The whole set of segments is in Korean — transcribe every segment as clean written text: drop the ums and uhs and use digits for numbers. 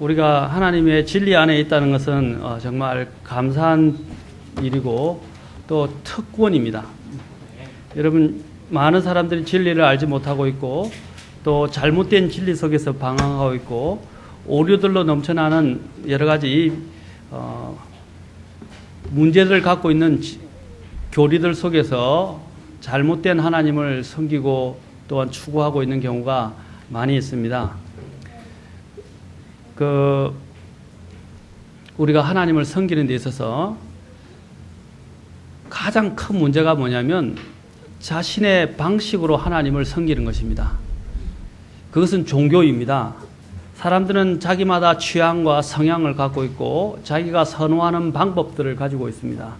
우리가 하나님의 진리 안에 있다는 것은 정말 감사한 일이고 또 특권입니다. 여러분, 많은 사람들이 진리를 알지 못하고 있고 또 잘못된 진리 속에서 방황하고 있고 오류들로 넘쳐나는 여러 가지 문제들을 갖고 있는 교리들 속에서 잘못된 하나님을 섬기고 또한 추구하고 있는 경우가 많이 있습니다. 우리가 하나님을 섬기는 데 있어서 가장 큰 문제가 뭐냐면 자신의 방식으로 하나님을 섬기는 것입니다. 그것은 종교입니다. 사람들은 자기마다 취향과 성향을 갖고 있고 자기가 선호하는 방법들을 가지고 있습니다.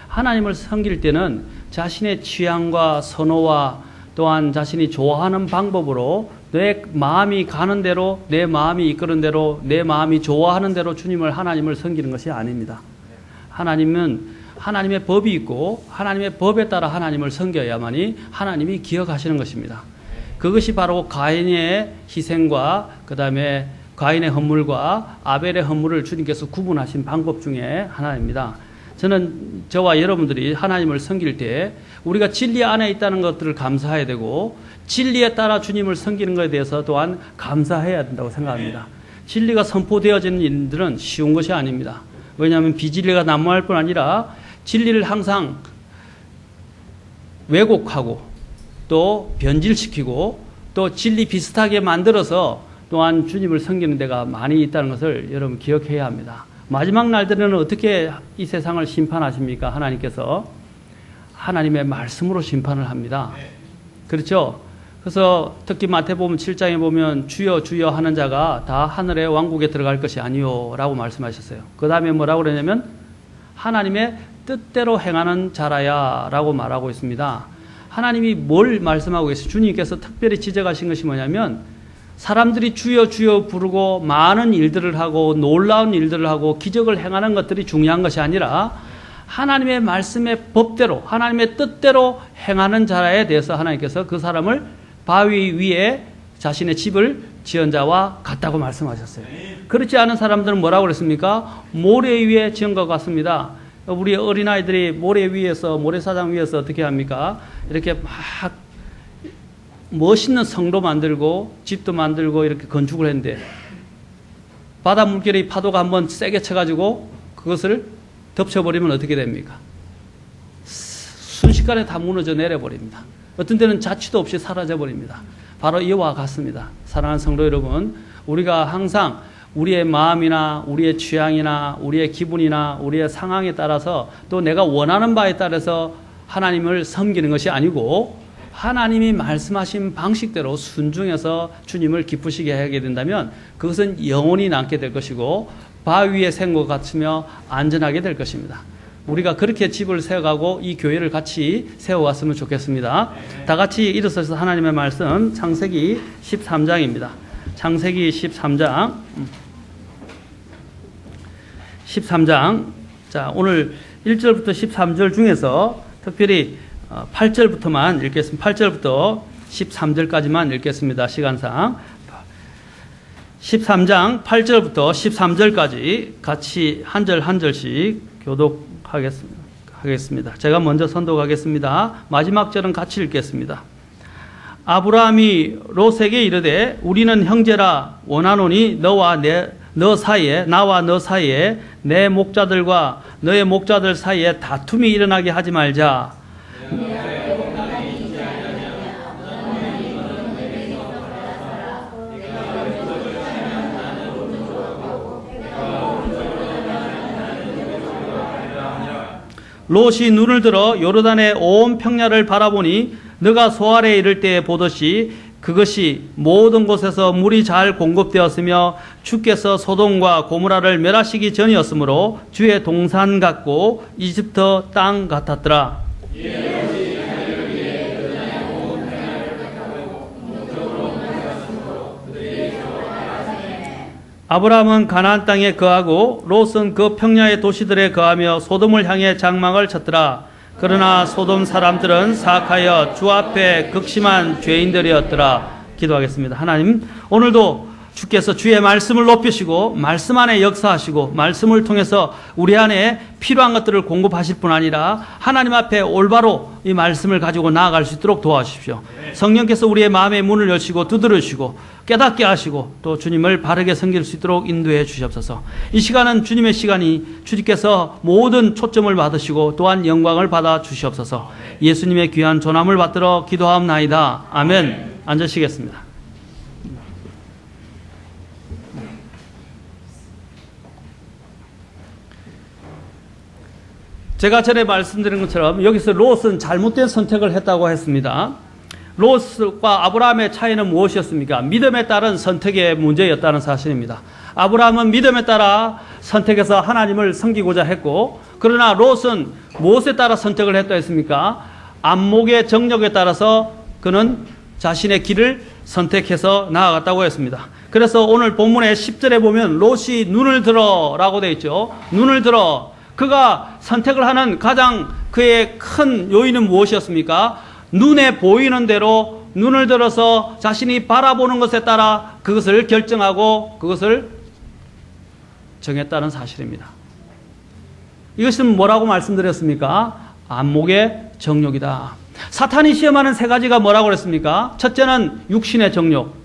하나님을 섬길 때는 자신의 취향과 선호와 또한 자신이 좋아하는 방법으로 내 마음이 가는 대로, 내 마음이 이끄는 대로, 내 마음이 좋아하는 대로 하나님을 섬기는 것이 아닙니다. 하나님은 하나님의 법이 있고 하나님의 법에 따라 하나님을 섬겨야만이 하나님이 기억하시는 것입니다. 그것이 바로 가인의 희생과 그 다음에 가인의 헌물과 아벨의 헌물을 주님께서 구분하신 방법 중에 하나입니다. 저는 저와 여러분들이 하나님을 섬길 때 우리가 진리 안에 있다는 것들을 감사해야 되고 진리에 따라 주님을 섬기는 것에 대해서 또한 감사해야 된다고 생각합니다. 진리가 선포되어지는 일들은 쉬운 것이 아닙니다. 왜냐하면 비진리가 난무할 뿐 아니라 진리를 항상 왜곡하고 또 변질시키고 또 진리 비슷하게 만들어서 또한 주님을 섬기는 데가 많이 있다는 것을 여러분 기억해야 합니다. 마지막 날들에는 어떻게 이 세상을 심판하십니까? 하나님께서 하나님의 말씀으로 심판을 합니다. 그렇죠? 그래서 특히 마태복음 7장에 보면 주여 주여 하는 자가 다 하늘의 왕국에 들어갈 것이 아니요 라고 말씀하셨어요. 그 다음에 뭐라고 그러냐면 하나님의 뜻대로 행하는 자라야 라고 말하고 있습니다. 하나님이 뭘 말씀하고 계세요? 주님께서 특별히 지적하신 것이 뭐냐면 사람들이 주여 주여 부르고 많은 일들을 하고 놀라운 일들을 하고 기적을 행하는 것들이 중요한 것이 아니라 하나님의 말씀의 법대로 하나님의 뜻대로 행하는 자에 대해서 하나님께서 그 사람을 바위 위에 자신의 집을 지은 자와 같다고 말씀하셨어요. 그렇지 않은 사람들은 뭐라고 그랬습니까? 모래 위에 지은 것 같습니다. 우리 어린아이들이 모래사장 위에서 어떻게 합니까? 이렇게 막 멋있는 성도 만들고 집도 만들고 이렇게 건축을 했는데 바다 물결이 파도가 한번 세게 쳐가지고 그것을 덮쳐버리면 어떻게 됩니까? 순식간에 다 무너져 내려버립니다. 어떤 때는 자취도 없이 사라져버립니다. 바로 이와 같습니다. 사랑하는 성도 여러분, 우리가 항상 우리의 마음이나 우리의 취향이나 우리의 기분이나 우리의 상황에 따라서 또 내가 원하는 바에 따라서 하나님을 섬기는 것이 아니고 하나님이 말씀하신 방식대로 순종해서 주님을 기쁘시게 하게 된다면 그것은 영원히 남게 될 것이고 바위에 세운 것 같으며 안전하게 될 것입니다. 우리가 그렇게 집을 세워가고 이 교회를 같이 세워갔으면 좋겠습니다. 다 같이 일어서서 하나님의 말씀 창세기 13장입니다. 창세기 13장. 자, 오늘 1절부터 13절 중에서 특별히 8절부터만 읽겠습니다. 8절부터 13절까지만 읽겠습니다. 시간상. 13장 8절부터 13절까지 같이 한 절 한 절씩 교독하겠습니다. 제가 먼저 선독하겠습니다. 마지막 절은 같이 읽겠습니다. 아브라함이 롯에게 이르되 우리는 형제라 원하노니 나와 너 사이에 내 목자들과 너의 목자들 사이에 다툼이 일어나게 하지 말자. 롯이 눈을 들어 요르단의 온 평야를 바라보니 너가 소알에 이를 때에 보듯이 그것이 모든 곳에서 물이 잘 공급되었으며 주께서 소돔과 고모라를 멸하시기 전이었으므로 주의 동산 같고 이집트 땅 같았더라. 아브라함은 가나안 땅에 거하고 롯은 그 평야의 도시들에 거하며 소돔을 향해 장막을 쳤더라. 그러나 소돔 사람들은 사악하여 주 앞에 극심한 죄인들이었더라. 기도하겠습니다. 하나님, 오늘도 주께서 주의 말씀을 높이시고 말씀 안에 역사하시고 말씀을 통해서 우리 안에 필요한 것들을 공급하실 뿐 아니라 하나님 앞에 올바로 이 말씀을 가지고 나아갈 수 있도록 도와주십시오. 성령께서 우리의 마음의 문을 여시고 두드려주시고 깨닫게 하시고 또 주님을 바르게 섬길 수 있도록 인도해 주시옵소서. 이 시간은 주님의 시간이 주님께서 모든 초점을 받으시고 또한 영광을 받아 주시옵소서. 예수님의 귀한 존함을 받들어 기도하옵나이다. 아멘. 앉으시겠습니다. 제가 전에 말씀드린 것처럼 여기서 롯은 잘못된 선택을 했다고 했습니다. 롯과 아브라함의 차이는 무엇이었습니까? 믿음에 따른 선택의 문제였다는 사실입니다. 아브라함은 믿음에 따라 선택해서 하나님을 섬기고자 했고, 그러나 롯은 무엇에 따라 선택을 했다 했습니까? 안목의 정력에 따라서 그는 자신의 길을 선택해서 나아갔다고 했습니다. 그래서 오늘 본문의 10절에 보면 롯이 눈을 들어 라고 되어 있죠. 눈을 들어. 그가 선택을 하는 가장 그의 큰 요인은 무엇이었습니까? 눈에 보이는 대로 눈을 들어서 자신이 바라보는 것에 따라 그것을 결정하고 그것을 정했다는 사실입니다. 이것은 뭐라고 말씀드렸습니까? 안목의 정욕이다. 사탄이 시험하는 세 가지가 뭐라고 그랬습니까? 첫째는 육신의 정욕,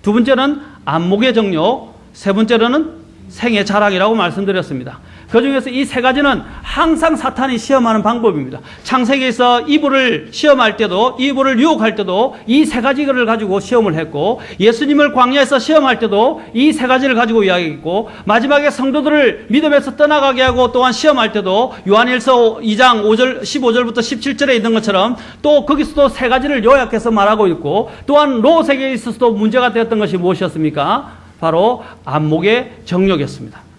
두 번째는 안목의 정욕, 세 번째로는 생의 자랑이라고 말씀드렸습니다. 그 중에서 이 세 가지는 항상 사탄이 시험하는 방법입니다. 창세기에서 이브를 시험할 때도, 이브를 유혹할 때도 이 세 가지를 가지고 시험을 했고, 예수님을 광야에서 시험할 때도 이 세 가지를 가지고 이야기했고, 마지막에 성도들을 믿음에서 떠나가게 하고 또한 시험할 때도 요한일서 2장 15절부터 17절에 있는 것처럼 또 거기서도 세 가지를 요약해서 말하고 있고, 또한 롯에게 있어서도 문제가 되었던 것이 무엇이었습니까? 바로 안목의 정욕이었습니다.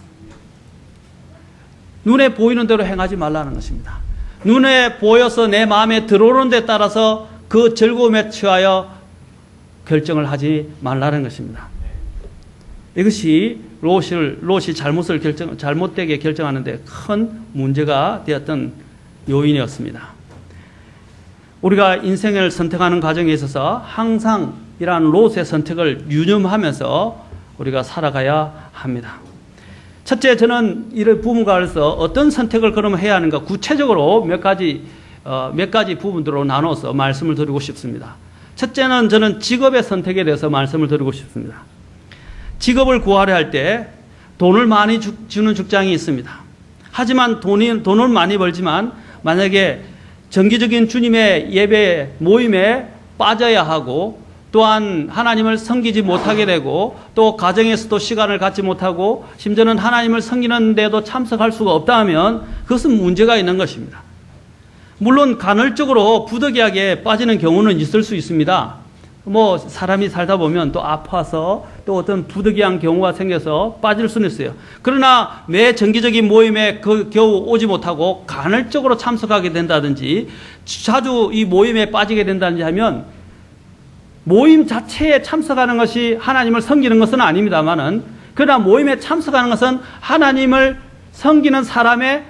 눈에 보이는 대로 행하지 말라는 것입니다. 눈에 보여서 내 마음에 들어오는 데 따라서 그 즐거움에 취하여 결정을 하지 말라는 것입니다. 이것이 롯이 잘못되게 결정하는 데 큰 문제가 되었던 요인이었습니다. 우리가 인생을 선택하는 과정에 있어서 항상 이러한 롯의 선택을 유념하면서 우리가 살아가야 합니다. 첫째, 저는 이런 부분과에서 어떤 선택을 그러면 해야 하는가 구체적으로 몇 가지 부분들로 나눠서 말씀을 드리고 싶습니다. 첫째는 저는 직업의 선택에 대해서 말씀을 드리고 싶습니다. 직업을 구하려 할 때 돈을 많이 주는 직장이 있습니다. 하지만 돈을 많이 벌지만 만약에 정기적인 주님의 예배 모임에 빠져야 하고, 또한 하나님을 섬기지 못하게 되고, 또 가정에서도 시간을 갖지 못하고 심지어는 하나님을 섬기는 데도 참석할 수가 없다 하면 그것은 문제가 있는 것입니다. 물론 간헐적으로 부득이하게 빠지는 경우는 있을 수 있습니다. 사람이 살다 보면 또 아파서 또 어떤 부득이한 경우가 생겨서 빠질 수는 있어요. 그러나 매 정기적인 모임에 겨우 오지 못하고 간헐적으로 참석하게 된다든지 자주 이 모임에 빠지게 된다든지 하면 모임 자체에 참석하는 것이 하나님을 섬기는 것은 아닙니다만은, 그러나 모임에 참석하는 것은 하나님을 섬기는 사람의,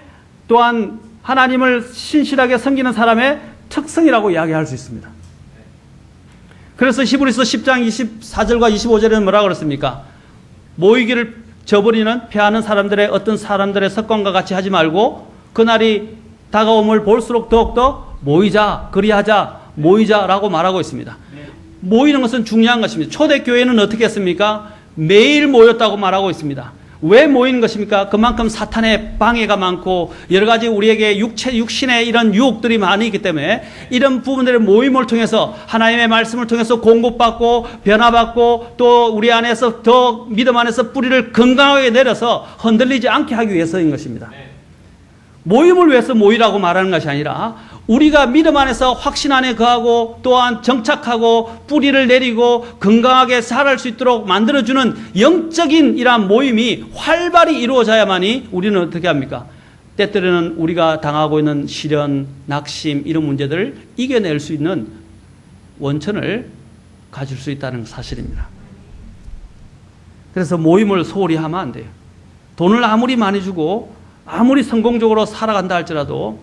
또한 하나님을 신실하게 섬기는 사람의 특성이라고 이야기할 수 있습니다. 그래서 히브리서 10장 24절과 25절에는 뭐라고 그랬습니까? 모이기를 저버리는 패하는 사람들의 어떤 사람들의 습관과 같이 하지 말고 그날이 다가옴을 볼수록 더욱더 모이자, 그리하자, 모이자라고 말하고 있습니다. 모이는 것은 중요한 것입니다. 초대교회는 어떻게 했습니까? 매일 모였다고 말하고 있습니다. 왜 모이는 것입니까? 그만큼 사탄의 방해가 많고 여러 가지 우리에게 육신의 이런 유혹들이 많이 있기 때문에 이런 부분들의 모임을 통해서 하나님의 말씀을 통해서 공급받고 변화받고 또 우리 안에서 더 믿음 안에서 뿌리를 건강하게 내려서 흔들리지 않게 하기 위해서인 것입니다. 모임을 위해서 모이라고 말하는 것이 아니라 우리가 믿음 안에서 확신 안에 거하고 또한 정착하고 뿌리를 내리고 건강하게 살아갈 수 있도록 만들어주는 영적인 이러한 모임이 활발히 이루어져야만이 우리는 어떻게 합니까? 때때로는 우리가 당하고 있는 시련, 낙심 이런 문제들을 이겨낼 수 있는 원천을 가질 수 있다는 사실입니다. 그래서 모임을 소홀히 하면 안 돼요. 돈을 아무리 많이 주고 아무리 성공적으로 살아간다 할지라도,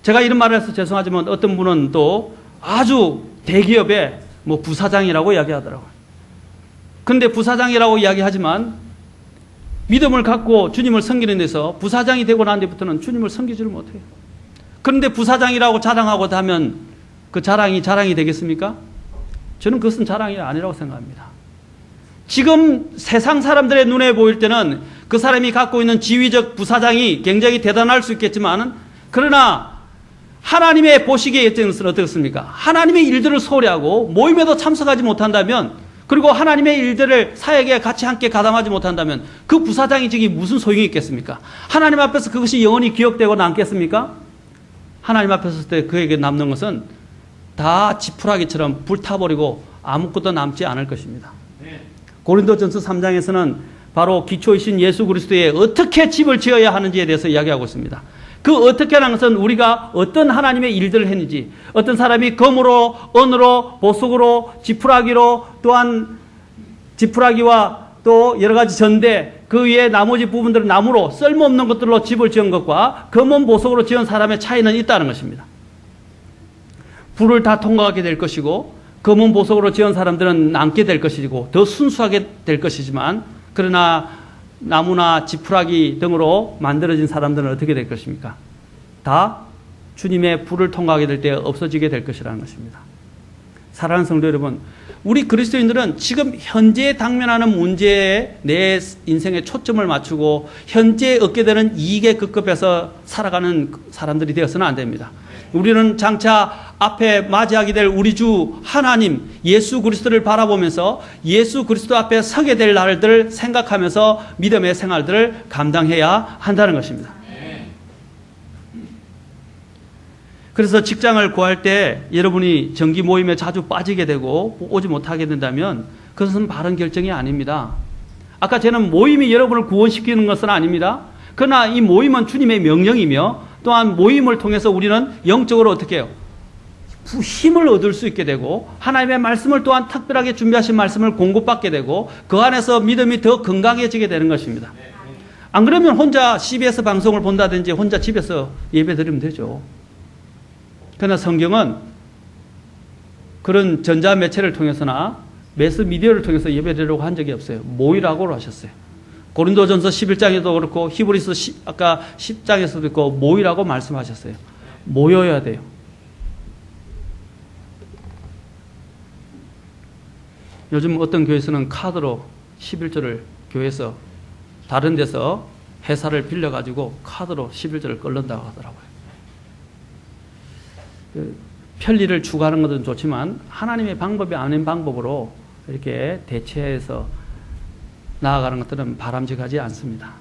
제가 이런 말을 해서 죄송하지만 어떤 분은 또 아주 대기업의 부사장이라고 이야기하더라고요. 그런데 부사장이라고 이야기하지만 믿음을 갖고 주님을 섬기는 데서 부사장이 되고 난 뒤부터는 주님을 섬기지를 못해요. 그런데 부사장이라고 자랑하고 하면 그 자랑이 되겠습니까? 저는 그것은 자랑이 아니라고 생각합니다. 지금 세상 사람들의 눈에 보일 때는 그 사람이 갖고 있는 지위적 부사장이 굉장히 대단할 수 있겠지만, 그러나 하나님의 보시기에 있어서는 어떻습니까? 하나님의 일들을 소홀히 하고 모임에도 참석하지 못한다면, 그리고 하나님의 일들을 사역에 같이 함께 가담하지 못한다면 그 부사장이 저기 무슨 소용이 있겠습니까? 하나님 앞에서 그것이 영원히 기억되고 남겠습니까? 하나님 앞에서 설 때 그에게 남는 것은 다 지푸라기처럼 불타버리고 아무것도 남지 않을 것입니다. 고린도전서 3장에서는 바로 기초이신 예수 그리스도에 어떻게 집을 지어야 하는지에 대해서 이야기하고 있습니다. 그 어떻게라는 것은 우리가 어떤 하나님의 일들을 했는지, 어떤 사람이 검으로, 언으로, 보석으로, 지푸라기로, 또한 지푸라기와 또 여러 가지 전대, 그 위에 나머지 부분들은 나무로 쓸모없는 것들로 집을 지은 것과 검은 보석으로 지은 사람의 차이는 있다는 것입니다. 불을 다 통과하게 될 것이고 검은 보석으로 지은 사람들은 남게 될 것이고 더 순수하게 될 것이지만, 그러나 나무나 지푸라기 등으로 만들어진 사람들은 어떻게 될 것입니까? 다 주님의 불을 통과하게 될 때 없어지게 될 것이라는 것입니다. 사랑하는 성도 여러분, 우리 그리스도인들은 지금 현재에 당면하는 문제에 내 인생에 초점을 맞추고 현재 얻게 되는 이익에 급급해서 살아가는 사람들이 되어서는 안 됩니다. 우리는 장차 앞에 맞이하게 될 우리 주 하나님 예수 그리스도를 바라보면서 예수 그리스도 앞에 서게 될 날들을 생각하면서 믿음의 생활들을 감당해야 한다는 것입니다. 그래서 직장을 구할 때 여러분이 정기 모임에 자주 빠지게 되고 오지 못하게 된다면 그것은 바른 결정이 아닙니다. 아까 저는 모임이 여러분을 구원시키는 것은 아닙니다. 그러나 이 모임은 주님의 명령이며 또한 모임을 통해서 우리는 영적으로 어떻게 해요? 힘을 얻을 수 있게 되고 하나님의 말씀을 또한 특별하게 준비하신 말씀을 공급받게 되고 그 안에서 믿음이 더 건강해지게 되는 것입니다. 안 그러면 혼자 CBS 방송을 본다든지 혼자 집에서 예배 드리면 되죠. 그러나 성경은 그런 전자매체를 통해서나 매스미디어를 통해서 예배드리려고 한 적이 없어요. 모이라고 하셨어요. 고린도전서 11장에도 그렇고 히브리서 아까 10장에서도 그렇고 모이라고 말씀하셨어요. 모여야 돼요. 요즘 어떤 교회에서는 카드로 11조를 교회에서 다른 데서 회사를 빌려가지고 카드로 11조를 끌는다고 하더라고요. 편리를 추구하는 것은 좋지만 하나님의 방법이 아닌 방법으로 이렇게 대체해서 나아가는 것들은 바람직하지 않습니다.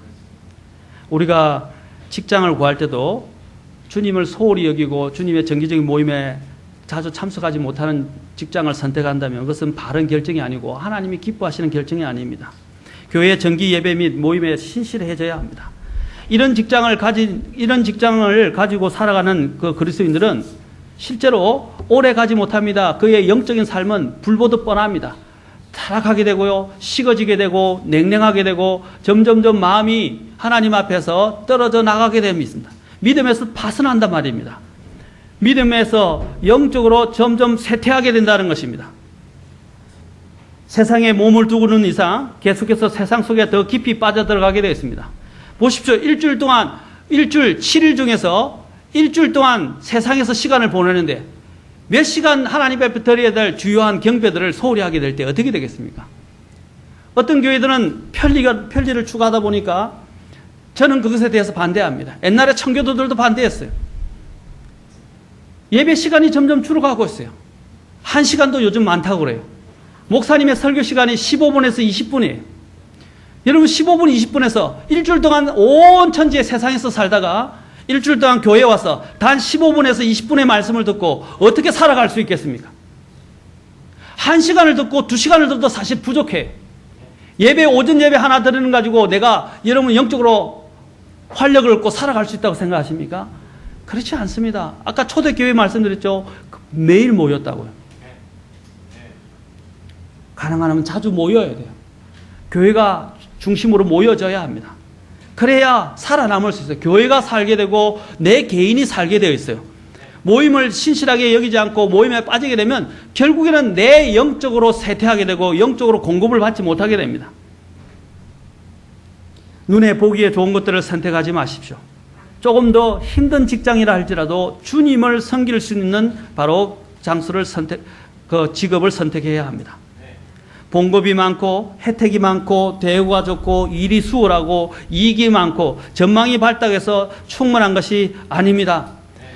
우리가 직장을 구할 때도 주님을 소홀히 여기고 주님의 정기적인 모임에 자주 참석하지 못하는 직장을 선택한다면 그것은 바른 결정이 아니고 하나님이 기뻐하시는 결정이 아닙니다. 교회 정기 예배 및 모임에 신실해져야 합니다. 이런 직장을 가지고 살아가는 그 그리스도인들은 실제로 오래 가지 못합니다. 그의 영적인 삶은 불보듯 뻔합니다. 타락하게 되고요, 식어지게 되고 냉랭하게 되고 점점점 마음이 하나님 앞에서 떨어져 나가게 됩니다. 믿음에서 파선한단 말입니다. 믿음에서 영적으로 점점 쇠퇴하게 된다는 것입니다. 세상에 몸을 두고는 이상 계속해서 세상 속에 더 깊이 빠져들어가게 되어 있습니다. 보십시오. 일주일 7일 중에서 일주일 동안 세상에서 시간을 보내는데 몇 시간 하나님 앞에 드려야 될 주요한 경배들을 소홀히 하게 될 때 어떻게 되겠습니까? 어떤 교회들은 편리를 추구하다 보니까 저는 그것에 대해서 반대합니다. 옛날에 청교도들도 반대했어요. 예배 시간이 점점 줄어가고 있어요. 1시간도 요즘 많다고 그래요. 목사님의 설교 시간이 15분에서 20분이에요. 여러분 15분, 20분에서 일주일 동안 온 천지의 세상에서 살다가 일주일 동안 교회에 와서 단 15분에서 20분의 말씀을 듣고 어떻게 살아갈 수 있겠습니까? 1시간을 듣고 2시간을 듣도 사실 부족해요. 오전 예배 하나 드리는 가지고 내가 여러분 영적으로 활력을 얻고 살아갈 수 있다고 생각하십니까? 그렇지 않습니다. 아까 초대교회 말씀드렸죠. 매일 모였다고요. 가능하면 자주 모여야 돼요. 교회가 중심으로 모여져야 합니다. 그래야 살아남을 수 있어요. 교회가 살게 되고 내 개인이 살게 되어 있어요. 모임을 신실하게 여기지 않고 모임에 빠지게 되면 결국에는 내 영적으로 쇠퇴하게 되고 영적으로 공급을 받지 못하게 됩니다. 눈에 보기에 좋은 것들을 선택하지 마십시오. 조금 더 힘든 직장이라 할지라도 주님을 섬길 수 있는 바로 장소를 직업을 선택해야 합니다. 봉급이 많고 혜택이 많고 대우가 좋고 일이 수월하고 이익이 많고 전망이 발달해서 충분한 것이 아닙니다.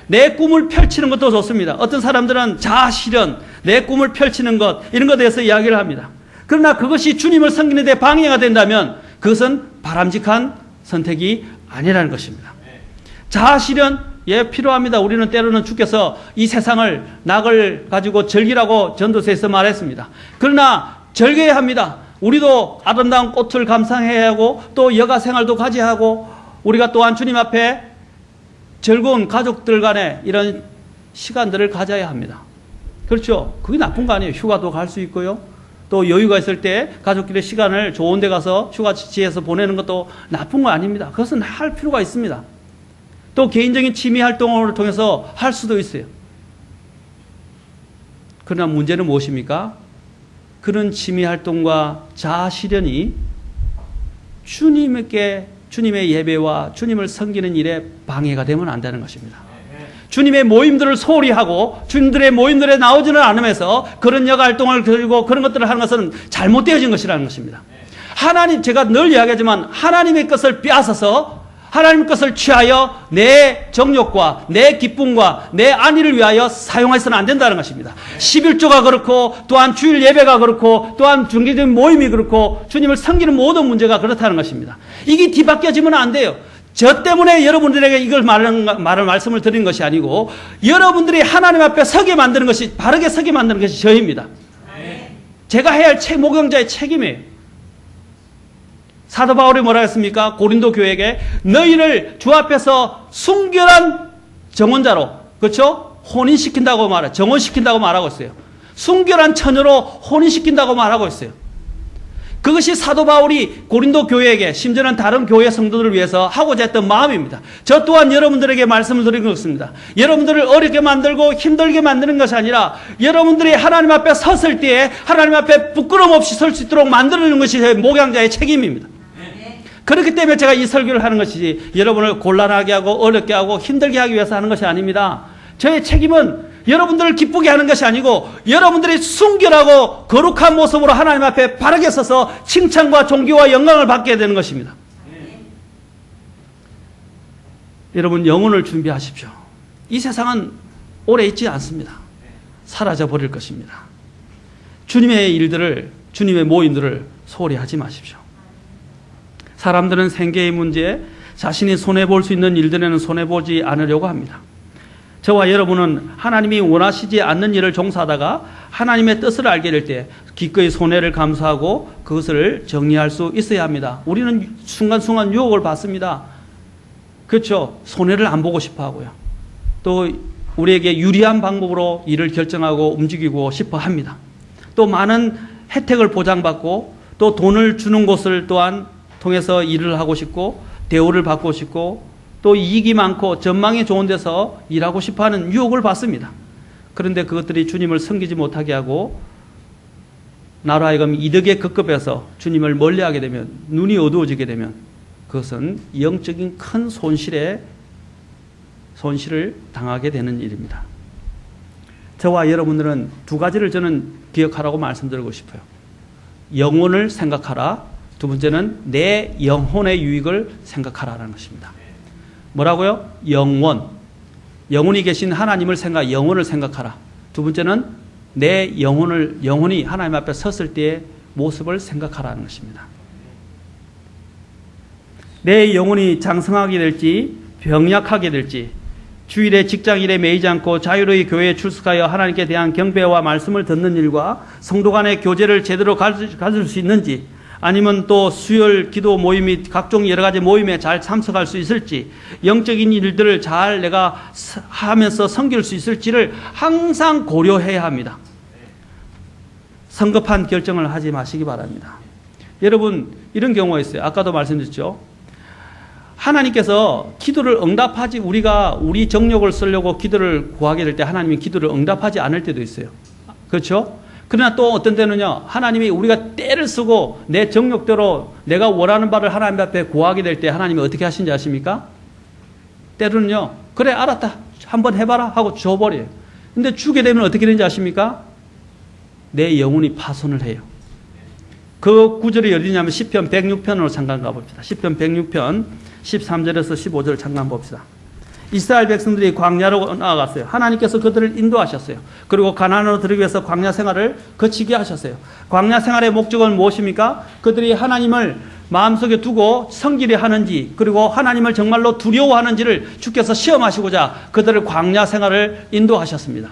내 꿈을 펼치는 것도 좋습니다. 어떤 사람들은 자아실현, 내 꿈을 펼치는 것 이런 것에 대해서 이야기를 합니다. 그러나 그것이 주님을 섬기는 데 방해가 된다면 그것은 바람직한 선택이 아니라는 것입니다. 자아실현 필요합니다. 우리는 때로는 주께서 이 세상을 낙을 가지고 즐기라고 전도서에서 말했습니다. 그러나 즐겨야 합니다. 우리도 아름다운 꽃을 감상해야 하고 또 여가 생활도 가져야 하고 우리가 또한 주님 앞에 즐거운 가족들 간에 이런 시간들을 가져야 합니다. 그렇죠? 그게 나쁜 거 아니에요. 휴가도 갈 수 있고요. 또 여유가 있을 때 가족끼리 시간을 좋은 데 가서 휴가지에서 보내는 것도 나쁜 거 아닙니다. 그것은 할 필요가 있습니다. 또 개인적인 취미 활동을 통해서 할 수도 있어요. 그러나 문제는 무엇입니까? 그런 취미 활동과 자아 실현이 주님의 예배와 주님을 섬기는 일에 방해가 되면 안 되는 것입니다. 주님의 모임들을 소홀히 하고 주님들의 모임들에 나오지는 않으면서 그런 여가 활동을 들고 그런 것들을 하는 것은 잘못되어진 것이라는 것입니다. 제가 늘 이야기하지만 하나님의 것을 빼앗아서 하나님의 것을 취하여 내 정욕과 내 기쁨과 내 안위를 위하여 사용해서는 안 된다는 것입니다. 11조가 그렇고 또한 주일 예배가 그렇고 또한 중기적인 모임이 그렇고 주님을 섬기는 모든 문제가 그렇다는 것입니다. 이게 뒤바뀌어지면 안 돼요. 저 때문에 여러분들에게 이걸 말씀을 드린 것이 아니고 여러분들이 하나님 앞에 서게 만드는 것이 바르게 서게 만드는 것이 저입니다. 제가 해야 할 목양자의 책임이에요. 사도 바울이 뭐라 했습니까? 고린도 교회에게 너희를 주 앞에서 순결한 정혼자로, 그렇죠? 혼인시킨다고 정혼시킨다고 말하고 있어요. 순결한 처녀로 혼인시킨다고 말하고 있어요. 그것이 사도 바울이 고린도 교회에게 심지어는 다른 교회 성도들을 위해서 하고자 했던 마음입니다. 저 또한 여러분들에게 말씀을 드린 것입니다. 여러분들을 어렵게 만들고 힘들게 만드는 것이 아니라 여러분들이 하나님 앞에 섰을 때에 하나님 앞에 부끄럼 없이 설 수 있도록 만들어주는 것이 목양자의 책임입니다. 그렇기 때문에 제가 이 설교를 하는 것이지 여러분을 곤란하게 하고 어렵게 하고 힘들게 하기 위해서 하는 것이 아닙니다. 저의 책임은 여러분들을 기쁘게 하는 것이 아니고 여러분들이 순결하고 거룩한 모습으로 하나님 앞에 바르게 서서 칭찬과 존귀와 영광을 받게 되는 것입니다. 여러분 영혼을 준비하십시오. 이 세상은 오래 있지 않습니다. 사라져 버릴 것입니다. 주님의 일들을 주님의 모임들을 소홀히 하지 마십시오. 사람들은 생계의 문제에 자신이 손해볼 수 있는 일들에는 손해보지 않으려고 합니다. 저와 여러분은 하나님이 원하시지 않는 일을 종사하다가 하나님의 뜻을 알게 될 때 기꺼이 손해를 감수하고 그것을 정리할 수 있어야 합니다. 우리는 순간순간 유혹을 받습니다. 그렇죠? 손해를 안 보고 싶어 하고요. 또 우리에게 유리한 방법으로 일을 결정하고 움직이고 싶어 합니다. 또 많은 혜택을 보장받고 또 돈을 주는 곳을 또한 통해서 일을 하고 싶고 대우를 받고 싶고 또 이익이 많고 전망이 좋은 데서 일하고 싶어하는 유혹을 받습니다. 그런데 그것들이 주님을 섬기지 못하게 하고 나로 하여금 이득에 급급해서 주님을 멀리하게 되면 눈이 어두워지게 되면 그것은 영적인 큰 손실을 당하게 되는 일입니다. 저와 여러분들은 두 가지를 저는 기억하라고 말씀드리고 싶어요. 영혼을 생각하라. 두 번째는 내 영혼의 유익을 생각하라는 것입니다. 뭐라고요? 영혼이 계신 하나님을 영혼을 생각하라. 두 번째는 내 영혼이 하나님 앞에 섰을 때의 모습을 생각하라는 것입니다. 내 영혼이 장성하게 될지 병약하게 될지 주일에 직장일에 매이지 않고 자유로이 교회에 출석하여 하나님께 대한 경배와 말씀을 듣는 일과 성도 간의 교제를 제대로 가질 수 있는지 아니면 또 수요일 기도 모임이 각종 여러 가지 모임에 잘 참석할 수 있을지 영적인 일들을 잘 내가 하면서 섬길 수 있을지를 항상 고려해야 합니다. 성급한 결정을 하지 마시기 바랍니다. 여러분 이런 경우가 있어요. 아까도 말씀드렸죠. 하나님께서 기도를 응답하지, 우리가 우리 정욕을 쓰려고 기도를 구하게 될 때 하나님이 기도를 응답하지 않을 때도 있어요. 그렇죠? 그러나 또 어떤 때는요, 하나님이 우리가 때를 쓰고 내 정욕대로 내가 원하는 바를 하나님 앞에 구하게 될 때 하나님이 어떻게 하신지 아십니까? 때로는요, 그래, 알았다. 한번 해봐라 하고 줘버려요. 근데 주게 되면 어떻게 되는지 아십니까? 내 영혼이 파손을 해요. 그 구절이 어디냐면 시편 106편으로 잠깐 가봅시다. 시편 106편 13절에서 15절 잠깐 봅시다. 이스라엘 백성들이 광야로 나아갔어요. 하나님께서 그들을 인도하셨어요. 그리고 가나안으로 들어가기 위해서 광야 생활을 거치게 하셨어요. 광야 생활의 목적은 무엇입니까? 그들이 하나님을 마음속에 두고 성질이 하는지, 그리고 하나님을 정말로 두려워하는지를 주께서 시험하시고자 그들을 광야 생활을 인도하셨습니다.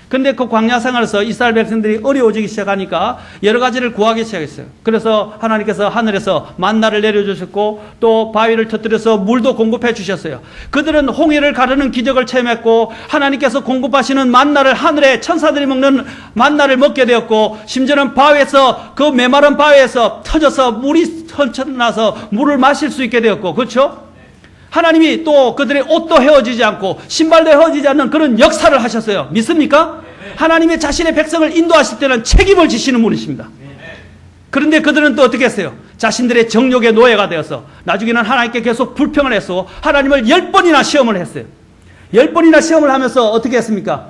근데 그 광야 생활에서 이스라엘 백성들이 어려워지기 시작하니까 여러 가지를 구하기 시작했어요. 그래서 하나님께서 하늘에서 만나를 내려주셨고 또 바위를 터뜨려서 물도 공급해 주셨어요. 그들은 홍해를 가르는 기적을 체험했고 나님께서 공급하시는 만나를, 하늘에 천사들이 먹는 만나를 먹게 되었고, 심지어는 바위에서, 그 메마른 바위에서 터져서 물이 헐쳐나서 물을 마실 수 있게 되었고, 그렇죠? 하나님이 또 그들의 옷도 헤어지지 않고 신발도 헤어지지 않는 그런 역사를 하셨어요. 믿습니까? 하나님의 자신의 백성을 인도하실 때는 책임을 지시는 분이십니다. 그런데 그들은 또 어떻게 했어요? 자신들의 정욕의 노예가 되어서 나중에는 하나님께 계속 불평을 했고 하나님을 10번이나 시험을 했어요. 10번이나 시험을 하면서 어떻게 했습니까?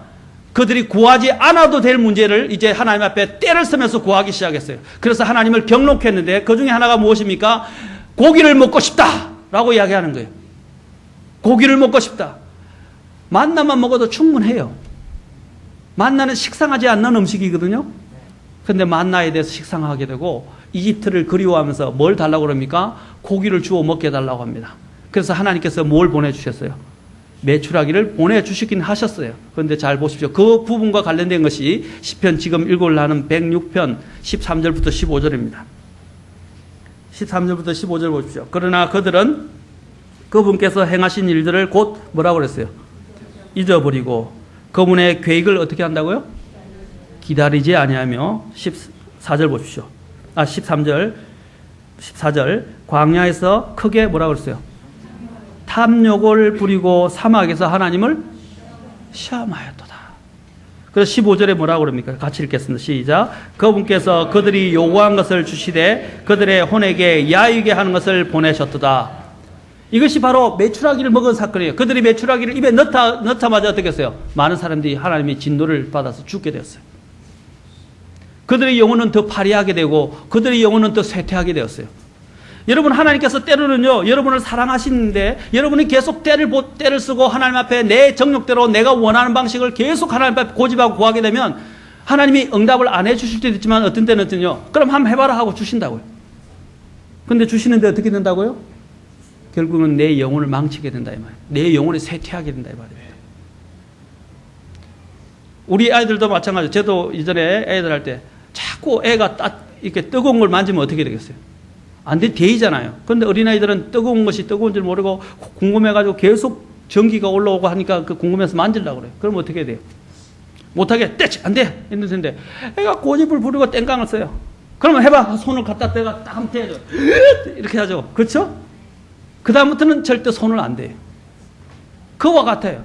그들이 구하지 않아도 될 문제를 이제 하나님 앞에 때를 쓰면서 구하기 시작했어요. 그래서 하나님을 경록히 했는데 그 중에 하나가 무엇입니까? 고기를 먹고 싶다라고 이야기하는 거예요. 고기를 먹고 싶다. 만나만 먹어도 충분해요. 만나는 식상하지 않는 음식이거든요. 그런데 만나에 대해서 식상하게 되고 이집트를 그리워하면서 뭘 달라고 그럽니까? 고기를 주워 먹게 해달라고 합니다. 그래서 하나님께서 뭘 보내주셨어요? 메추라기를 보내주시긴 하셨어요. 그런데 잘 보십시오. 그 부분과 관련된 것이 시편 지금 읽으려는 106편 13절부터 15절입니다. 13절부터 15절 보십시오. 그러나 그들은 그분께서 행하신 일들을 곧 뭐라고 그랬어요? 잊어버리고 그분의 계획을 어떻게 한다고요? 기다리지 아니하며 14절 보십시오. 13절 14절 광야에서 크게 뭐라고 그랬어요? 탐욕을 부리고 사막에서 하나님을 시험하였도다. 그래서 15절에 뭐라고 그럽니까? 같이 읽겠습니다. 시작. 그분께서 그들이 요구한 것을 주시되 그들의 혼에게 야유게 하는 것을 보내셨도다. 이것이 바로 메추라기를 먹은 사건이에요. 그들이 메추라기를 입에 넣자마자 어떻게 했어요? 많은 사람들이 하나님의 진노를 받아서 죽게 되었어요. 그들의 영혼은 더 파리하게 되고 그들의 영혼은 더 쇠퇴하게 되었어요. 여러분, 하나님께서 때로는요, 여러분을 사랑하시는데 여러분이 계속 때를 쓰고 하나님 앞에 내 정욕대로 내가 원하는 방식을 계속 하나님 앞에 고집하고 구하게 되면 하나님이 응답을 안 해주실 때도 있지만 어떤 때는요, 그럼 한번 해봐라 하고 주신다고요. 근데 주시는데 어떻게 된다고요? 결국은 내 영혼을 망치게 된다 이 말이에요. 내 영혼이 쇠퇴하게 된다 이 말입니다. 우리 아이들도 마찬가지예요. 저도 이전에 애들 할 때 자꾸 애가 이렇게 뜨거운 걸 만지면 어떻게 되겠어요? 안 돼, 데이잖아요. 그런데 어린아이들은 뜨거운 것이 뜨거운 줄 모르고 궁금해가지고 계속 전기가 올라오고 하니까 그 궁금해서 만지려고 그래요. 그럼 어떻게 해야 돼요? 못하게 떼치 안 돼! 했는데 애가 고집을 부리고 땡깡을 써요. 그러면 해봐. 손을 갖다 대가 딱 한번 대야죠. 이렇게 하죠. 그렇죠? 그 다음부터는 절대 손을 안 대요. 그와 같아요.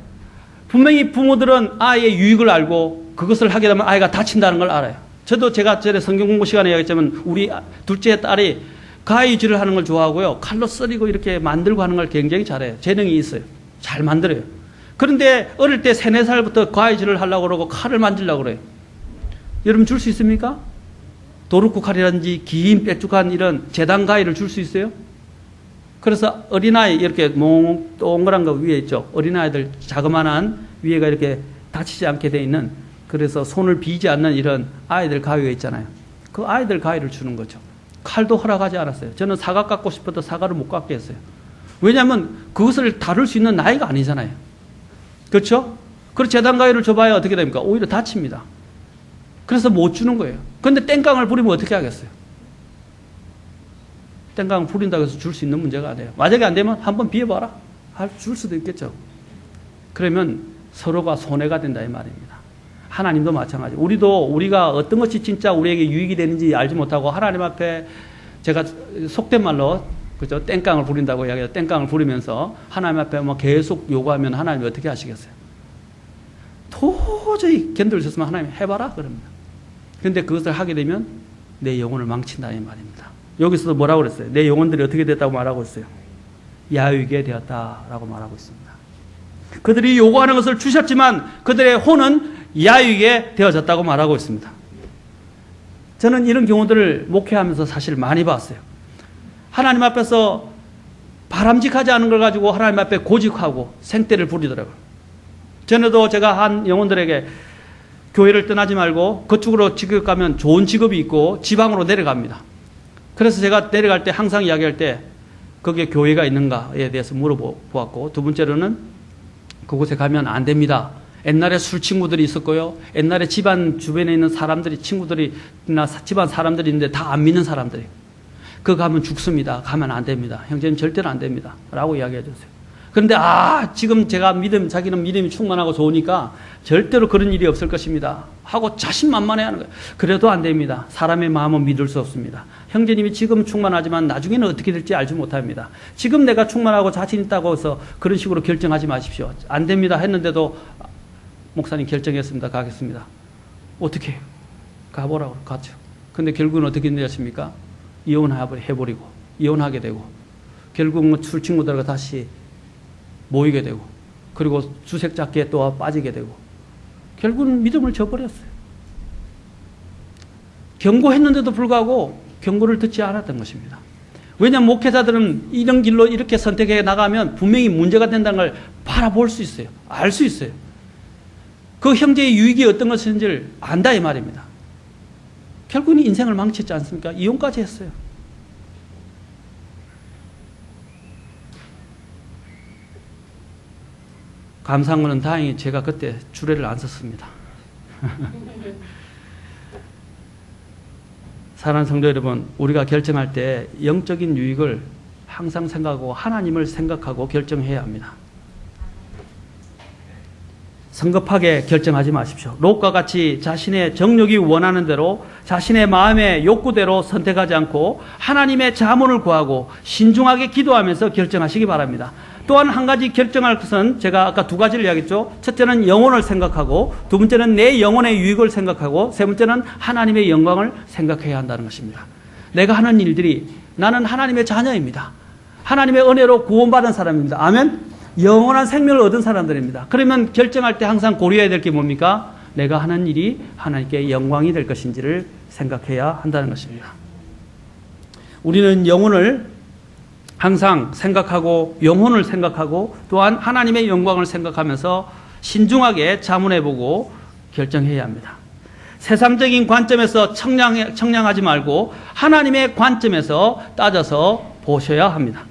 분명히 부모들은 아이의 유익을 알고 그것을 하게 되면 아이가 다친다는 걸 알아요. 저도 제가 전에 성경 공부 시간에 얘기했지만 우리 둘째 딸이 가위질을 하는 걸 좋아하고요. 칼로 썰이고 이렇게 만들고 하는 걸 굉장히 잘해요. 재능이 있어요. 잘 만들어요. 그런데 어릴 때 3, 4살부터 가위질을 하려고 그러고 칼을 만지려고 그래요. 여러분 줄 수 있습니까? 도루쿠 칼이라든지 긴 뾰족한 이런 재단 가위를 줄 수 있어요? 그래서 어린아이 이렇게 동그란 거 위에 있죠. 어린아이들 자그마한 위에가 이렇게 다치지 않게 돼 있는, 그래서 손을 비지 않는 이런 아이들 가위가 있잖아요. 그 아이들 가위를 주는 거죠. 칼도 허락하지 않았어요. 저는 사과 깎고 싶어도 사과를 못 깎게 했어요. 왜냐하면 그것을 다룰 수 있는 나이가 아니잖아요. 그렇죠? 그리고 재단 가위를 줘봐야 어떻게 됩니까? 오히려 다칩니다. 그래서 못 주는 거예요. 그런데 땡깡을 부리면 어떻게 하겠어요? 땡깡 부린다고 해서 줄 수 있는 문제가 아니에요. 만약에 안 되면 한번 비워봐라. 줄 수도 있겠죠. 그러면 서로가 손해가 된다 이 말입니다. 하나님도 마찬가지. 우리가 어떤 것이 진짜 우리에게 유익이 되는지 알지 못하고 하나님 앞에 제가 속된 말로 그죠? 땡깡을 부린다고 이야기해요. 땡깡을 부리면서 하나님 앞에 뭐 계속 요구하면 하나님이 어떻게 하시겠어요? 도저히 견딜 수 없으면 하나님 해봐라 그럽니다. 그런데 그것을 하게 되면 내 영혼을 망친다는 말입니다. 여기서도 뭐라고 그랬어요? 내 영혼들이 어떻게 됐다고 말하고 있어요? 야위게 되었다라고 말하고 있습니다. 그들이 요구하는 것을 주셨지만 그들의 혼은 야위게 되어졌다고 말하고 있습니다. 저는 이런 경우들을 목회하면서 사실 많이 봤어요. 하나님 앞에서 바람직하지 않은 걸 가지고 하나님 앞에 고집하고 생떼를 부리더라고요. 전에도 제가 한 영혼들에게 교회를 떠나지 말고 그쪽으로 직업 가면 좋은 직업이 있고 지방으로 내려갑니다. 그래서 제가 내려갈 때 항상 이야기할 때 거기에 교회가 있는가에 대해서 물어보았고, 두 번째로는 그곳에 가면 안 됩니다. 옛날에 술 친구들이 있었고요. 옛날에 집안 주변에 있는 사람들이 친구들이나 집안 사람들이 있는데 다 안 믿는 사람들이. 그거 가면 죽습니다. 가면 안 됩니다. 형제님 절대로 안 됩니다. 라고 이야기해 줬어요. 그런데 지금 제가 자기는 믿음이 충만하고 좋으니까 절대로 그런 일이 없을 것입니다 하고 자신만만해 하는 거예요. 그래도 안 됩니다. 사람의 마음은 믿을 수 없습니다. 형제님이 지금 충만하지만 나중에는 어떻게 될지 알지 못합니다. 지금 내가 충만하고 자신 있다고 해서 그런 식으로 결정하지 마십시오. 안 됩니다 했는데도 목사님 결정했습니다. 가겠습니다. 어떻게 해요? 가보라고 갔죠. 근데 결국은 어떻게 되었습니까? 이혼해버리고 이혼하게 되고 결국은 술 친구들과 다시 모이게 되고 그리고 주색 잡기에 또 빠지게 되고 결국은 믿음을 저버렸어요. 경고했는데도 불구하고 경고를 듣지 않았던 것입니다. 왜냐하면 목회자들은 이런 길로 이렇게 선택해 나가면 분명히 문제가 된다는 걸 바라볼 수 있어요. 알 수 있어요. 그 형제의 유익이 어떤 것인지를 안다 이 말입니다. 결국은 인생을 망쳤지 않습니까? 이혼까지 했어요. 감사한 것은 다행히 제가 그때 주례를 안 썼습니다. 사랑하는 성도 여러분, 우리가 결정할 때 영적인 유익을 항상 생각하고 하나님을 생각하고 결정해야 합니다. 성급하게 결정하지 마십시오. 롯과 같이 자신의 정욕이 원하는 대로 자신의 마음의 욕구대로 선택하지 않고 하나님의 자문을 구하고 신중하게 기도하면서 결정하시기 바랍니다. 또한 한 가지 결정할 것은 제가 아까 두 가지를 이야기했죠. 첫째는 영혼을 생각하고 두 번째는 내 영혼의 유익을 생각하고 세 번째는 하나님의 영광을 생각해야 한다는 것입니다. 내가 하는 일들이 나는 하나님의 자녀입니다. 하나님의 은혜로 구원받은 사람입니다. 아멘. 영원한 생명을 얻은 사람들입니다. 그러면 결정할 때 항상 고려해야 될 게 뭡니까? 내가 하는 일이 하나님께 영광이 될 것인지를 생각해야 한다는 것입니다. 우리는 영혼을 항상 생각하고 영혼을 생각하고 또한 하나님의 영광을 생각하면서 신중하게 자문해보고 결정해야 합니다. 세상적인 관점에서 청량하지 말고 하나님의 관점에서 따져서 보셔야 합니다.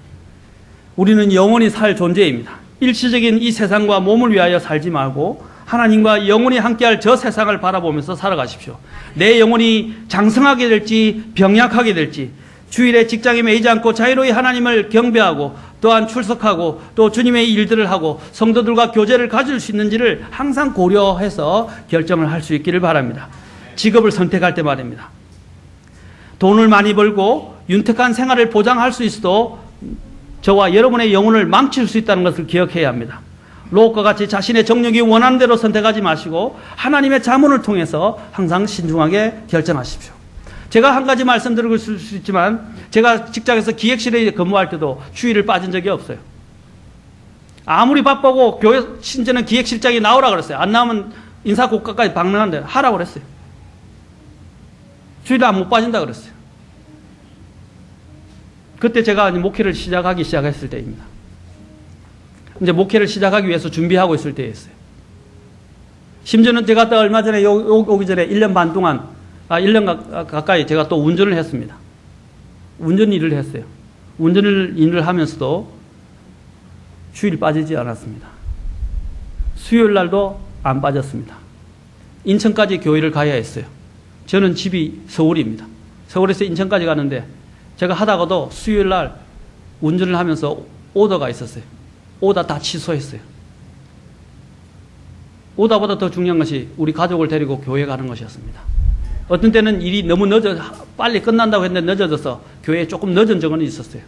우리는 영원히 살 존재입니다. 일시적인 이 세상과 몸을 위하여 살지 말고 하나님과 영원히 함께할 저 세상을 바라보면서 살아가십시오. 내 영혼이 장성하게 될지 병약하게 될지 주일에 직장에 매이지 않고 자유로이 하나님을 경배하고 또한 출석하고 또 주님의 일들을 하고 성도들과 교제를 가질 수 있는지를 항상 고려해서 결정을 할 수 있기를 바랍니다. 직업을 선택할 때 말입니다. 돈을 많이 벌고 윤택한 생활을 보장할 수 있어도 저와 여러분의 영혼을 망칠 수 있다는 것을 기억해야 합니다. 롯과 같이 자신의 정욕이 원하는 대로 선택하지 마시고 하나님의 자문을 통해서 항상 신중하게 결정하십시오. 제가 한 가지 말씀드리고 있을 수 있지만 제가 직장에서 기획실에 근무할 때도 휴일을 빠진 적이 없어요. 아무리 바쁘고 교회 신전은 기획실장이 나오라 그랬어요. 안 나오면 인사고과까지 방문한데 하라고 그랬어요. 휴일에 못 빠진다 그랬어요. 그때 제가 목회를 시작했을 때입니다. 이제 목회를 시작하기 위해서 준비하고 있을 때였어요. 심지어는 제가 또 얼마 전에 오기 전에 1년 반 동안 1년 가까이 제가 또 운전을 했습니다. 운전 일을 했어요. 일을 하면서도 휴일 빠지지 않았습니다. 수요일 날도 안 빠졌습니다. 인천까지 교회를 가야 했어요. 저는 집이 서울입니다. 서울에서 인천까지 가는데 제가 하다가도 수요일 날 운전을 하면서 오더가 있었어요. 오다 다 취소했어요. 오다보다 더 중요한 것이 우리 가족을 데리고 교회 가는 것이었습니다. 어떤 때는 일이 너무 빨리 끝난다고 했는데 늦어져서 교회에 조금 늦은 적은 있었어요.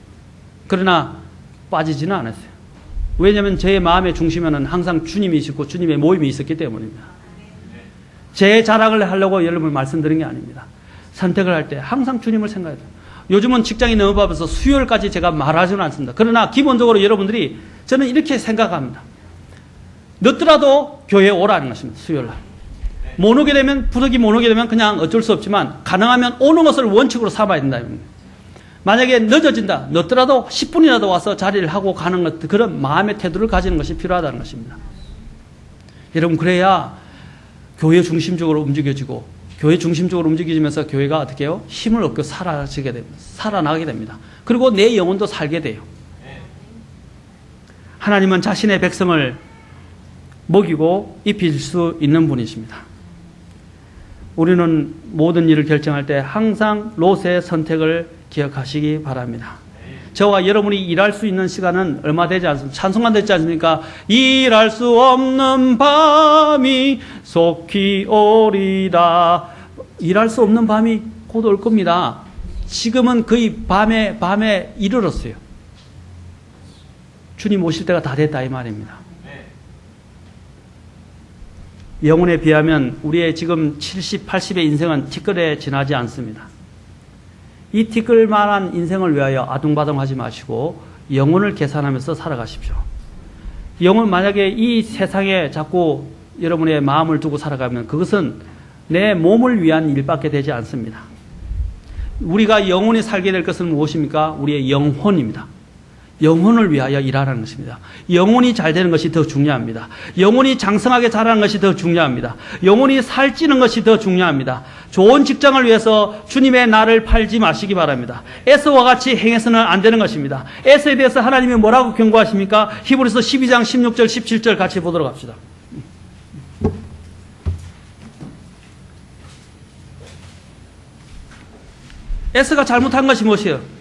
그러나 빠지지는 않았어요. 왜냐하면 제 마음의 중심에는 항상 주님이 있었고 주님의 모임이 있었기 때문입니다. 제 자랑을 하려고 여러분 말씀드린 게 아닙니다. 선택을 할 때 항상 주님을 생각해야 돼요. 요즘은 직장이 너무 바빠서 수요일까지 제가 말하지는 않습니다. 그러나 기본적으로 여러분들이 저는 이렇게 생각합니다. 늦더라도 교회에 오라는 것입니다. 수요일날. 못 오게 되면, 부득이 못 오게 되면 그냥 어쩔 수 없지만 가능하면 오는 것을 원칙으로 삼아야 된다. 만약에 늦어진다. 늦더라도 10분이라도 와서 자리를 하고 가는 것, 그런 마음의 태도를 가지는 것이 필요하다는 것입니다. 여러분, 그래야 교회 중심적으로 움직여지고, 교회 중심적으로 움직이면서 교회가 어떻게 해요? 힘을 얻고 살아지게 됩니다. 살아나게 됩니다. 그리고 내 영혼도 살게 돼요. 하나님은 자신의 백성을 먹이고 입힐 수 있는 분이십니다. 우리는 모든 일을 결정할 때 항상 롯의 선택을 기억하시기 바랍니다. 저와 여러분이 일할 수 있는 시간은 얼마 되지 않습니까? 찬송가 됐지 않습니까? 일할 수 없는 밤이 속히 오리라. 일할 수 없는 밤이 곧 올 겁니다. 지금은 거의 밤에 이르렀어요. 주님 오실 때가 다 됐다 이 말입니다. 영혼에 비하면 우리의 지금 70, 80의 인생은 티끌에 지나지 않습니다. 이 티끌만한 인생을 위하여 아둥바둥하지 마시고 영혼을 계산하면서 살아가십시오. 영혼 만약에 이 세상에 자꾸 여러분의 마음을 두고 살아가면 그것은 내 몸을 위한 일밖에 되지 않습니다. 우리가 영혼이 살게 될 것은 무엇입니까? 우리의 영혼입니다. 영혼을 위하여 일하라는 것입니다. 영혼이 잘 되는 것이 더 중요합니다. 영혼이 장성하게 자라는 것이 더 중요합니다. 영혼이 살찌는 것이 더 중요합니다. 좋은 직장을 위해서 주님의 나를 팔지 마시기 바랍니다. 에서와 같이 행해서는 안 되는 것입니다. 에서에 대해서 하나님이 뭐라고 경고하십니까? 히브리서 12장 16절 17절 같이 보도록 합시다. 에서가 잘못한 것이 무엇이에요?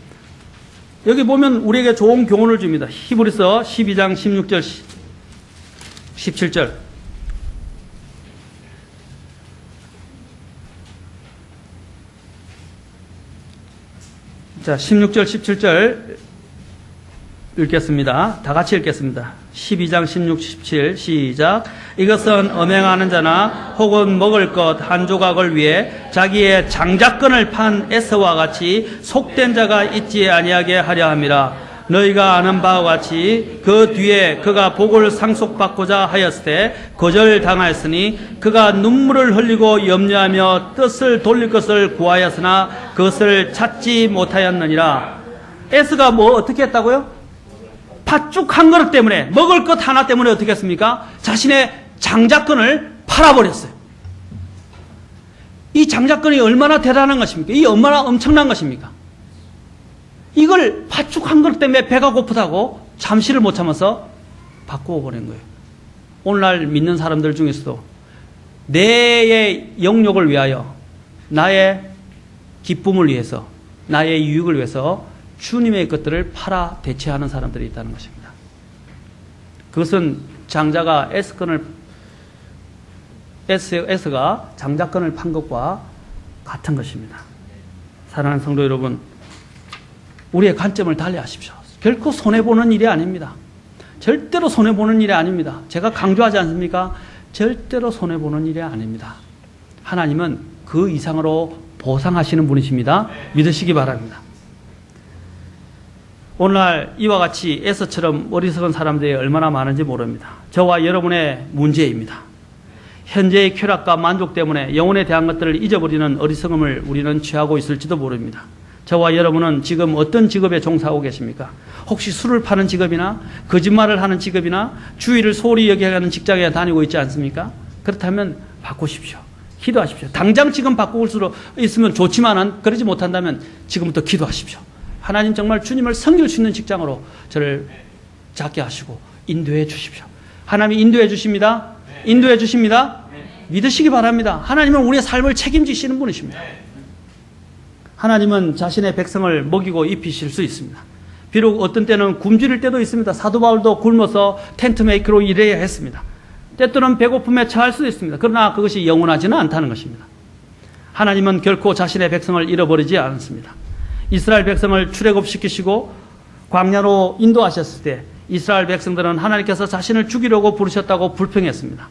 여기 보면 우리에게 좋은 교훈을 줍니다. 히브리서 12장 16절 17절. 자, 16절 17절 읽겠습니다. 다 같이 읽겠습니다. 12장 16, 17 시작. 이것은 음행하는 자나 혹은 먹을 것 한 조각을 위해 자기의 장자권을 판 에서와 같이 속된 자가 있지 아니하게 하려 함이라. 너희가 아는 바와 같이 그 뒤에 그가 복을 상속받고자 하였을 때 거절당하였으니 그가 눈물을 흘리고 염려하며 뜻을 돌릴 것을 구하였으나 그것을 찾지 못하였느니라. 에서가 뭐 어떻게 했다고요? 팥죽 한 그릇 때문에, 먹을 것 하나 때문에 어떻게 했습니까? 자신의 장자권을 팔아버렸어요. 이 장자권이 얼마나 대단한 것입니까? 이 얼마나 엄청난 것입니까? 이걸 팥죽 한 그릇 때문에 배가 고프다고 잠시를 못 참아서 바꾸어 버린 거예요. 오늘날 믿는 사람들 중에서도 내의 영욕을 위하여, 나의 기쁨을 위해서, 나의 유익을 위해서 주님의 것들을 팔아 대체하는 사람들이 있다는 것입니다. 그것은 장자가 에서가 장자권을 판 것과 같은 것입니다. 사랑하는 성도 여러분, 우리의 관점을 달리하십시오. 결코 손해보는 일이 아닙니다. 절대로 손해보는 일이 아닙니다. 제가 강조하지 않습니까? 절대로 손해보는 일이 아닙니다. 하나님은 그 이상으로 보상하시는 분이십니다. 믿으시기 바랍니다. 오늘날 이와 같이 에서처럼 어리석은 사람들이 얼마나 많은지 모릅니다. 저와 여러분의 문제입니다. 현재의 쾌락과 만족 때문에 영혼에 대한 것들을 잊어버리는 어리석음을 우리는 취하고 있을지도 모릅니다. 저와 여러분은 지금 어떤 직업에 종사하고 계십니까? 혹시 술을 파는 직업이나 거짓말을 하는 직업이나 주의를 소홀히 여겨하는 직장에 다니고 있지 않습니까? 그렇다면 바꾸십시오. 기도하십시오. 당장 지금 바꿀 수 있으면 좋지만은 그러지 못한다면 지금부터 기도하십시오. 하나님 정말 주님을 섬길 수 있는 직장으로 저를 잡게 하시고 인도해 주십시오. 하나님이 인도해 주십니다. 인도해 주십니다. 믿으시기 바랍니다. 하나님은 우리의 삶을 책임지시는 분이십니다. 하나님은 자신의 백성을 먹이고 입히실 수 있습니다. 비록 어떤 때는 굶주릴 때도 있습니다. 사도 바울도 굶어서 텐트메이커로 일해야 했습니다. 때때로는 배고픔에 처할 수도 있습니다. 그러나 그것이 영원하지는 않다는 것입니다. 하나님은 결코 자신의 백성을 잃어버리지 않습니다. 이스라엘 백성을 출애굽시키시고 광야로 인도하셨을 때 이스라엘 백성들은 하나님께서 자신을 죽이려고 부르셨다고 불평했습니다.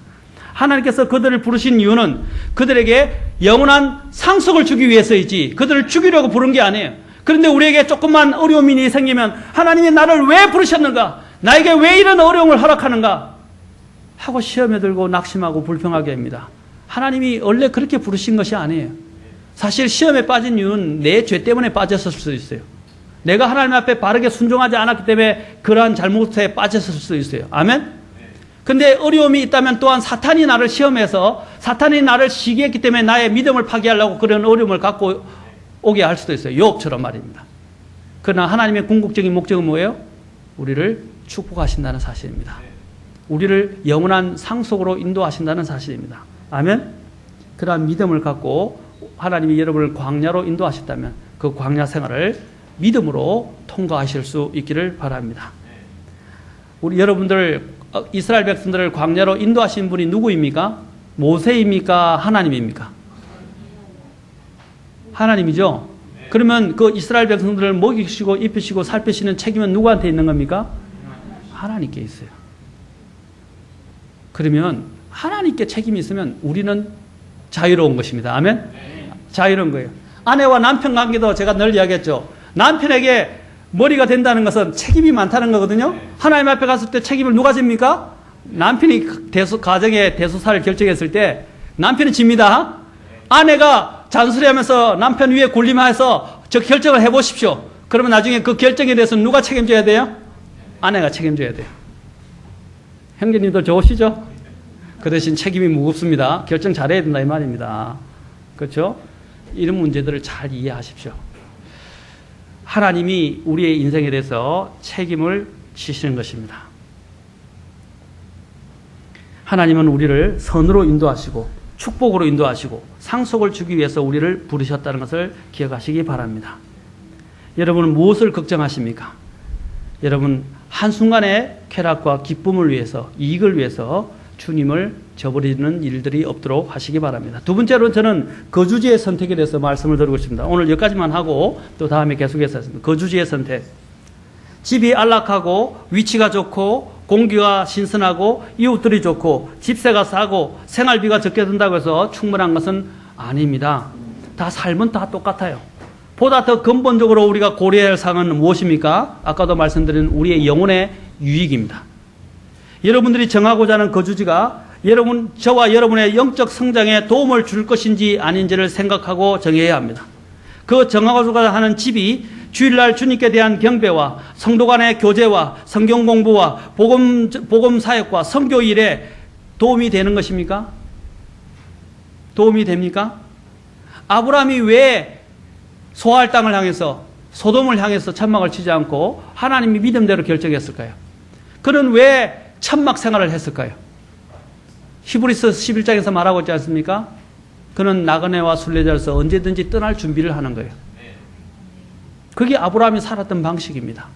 하나님께서 그들을 부르신 이유는 그들에게 영원한 상속을 주기 위해서이지 그들을 죽이려고 부른 게 아니에요. 그런데 우리에게 조금만 어려움이 생기면 하나님이 나를 왜 부르셨는가? 나에게 왜 이런 어려움을 허락하는가? 하고 시험에 들고 낙심하고 불평하게 합니다. 하나님이 원래 그렇게 부르신 것이 아니에요. 사실 시험에 빠진 이유는 내 죄 때문에 빠졌을 수도 있어요. 내가 하나님 앞에 바르게 순종하지 않았기 때문에 그러한 잘못에 빠졌을 수도 있어요. 아멘? 근데 어려움이 있다면 또한 사탄이 나를 시험해서 사탄이 나를 시기했기 때문에 나의 믿음을 파괴하려고 그런 어려움을 갖고 오게 할 수도 있어요. 욥처럼 말입니다. 그러나 하나님의 궁극적인 목적은 뭐예요? 우리를 축복하신다는 사실입니다. 우리를 영원한 상속으로 인도하신다는 사실입니다. 아멘? 그러한 믿음을 갖고 하나님이 여러분을 광야로 인도하셨다면 그 광야 생활을 믿음으로 통과하실 수 있기를 바랍니다. 우리 여러분들 이스라엘 백성들을 광야로 인도하신 분이 누구입니까? 모세입니까? 하나님입니까? 하나님이죠. 그러면 그 이스라엘 백성들을 먹이시고 입히시고 살피시는 책임은 누구한테 있는 겁니까? 하나님께 있어요. 그러면 하나님께 책임이 있으면 우리는 자유로운 것입니다. 아멘? 자유로운 거예요. 아내와 남편 관계도 제가 늘 이야기했죠. 남편에게 머리가 된다는 것은 책임이 많다는 거거든요. 하나님 앞에 갔을 때 책임을 누가 집니까? 남편이 가정의 대소사를 결정했을 때 남편이 집니다. 아내가 잔소리하면서 남편 위에 군림해서 저 결정을 해보십시오. 그러면 나중에 그 결정에 대해서 누가 책임져야 돼요? 아내가 책임져야 돼요. 형제님들 좋으시죠? 그 대신 책임이 무겁습니다. 결정 잘해야 된다 이 말입니다. 그렇죠? 이런 문제들을 잘 이해하십시오. 하나님이 우리의 인생에 대해서 책임을 지시는 것입니다. 하나님은 우리를 선으로 인도하시고 축복으로 인도하시고 상속을 주기 위해서 우리를 부르셨다는 것을 기억하시기 바랍니다. 여러분은 무엇을 걱정하십니까? 여러분 한순간의 쾌락과 기쁨을 위해서 이익을 위해서 주님을 저버리는 일들이 없도록 하시기 바랍니다. 두 번째로 저는 거주지의 선택에 대해서 말씀을 드리고 싶습니다. 오늘 여기까지만 하고 또 다음에 계속해서 거주지의 선택. 집이 안락하고 위치가 좋고 공기가 신선하고 이웃들이 좋고 집세가 싸고 생활비가 적게 든다고 해서 충분한 것은 아닙니다. 다 삶은 다 똑같아요. 보다 더 근본적으로 우리가 고려해야 할 사항은 무엇입니까? 아까도 말씀드린 우리의 영혼의 유익입니다. 여러분들이 정하고자 하는 거주지가 저와 여러분의 영적 성장에 도움을 줄 것인지 아닌지를 생각하고 정해야 합니다. 그 정하고자 하는 집이 주일날 주님께 대한 경배와 성도 간의 교제와 성경 공부와 복음 사역과 선교 일에 도움이 되는 것입니까? 도움이 됩니까? 아브라함이 왜 소알 땅을 향해서 소돔을 향해서 천막을 치지 않고 하나님이 믿음대로 결정했을까요? 그는 왜 천막 생활을 했을까요? 히브리서 11장에서 말하고 있지 않습니까? 그는 나그네와 순례자로서 언제든지 떠날 준비를 하는 거예요. 그게 아브라함이 살았던 방식입니다.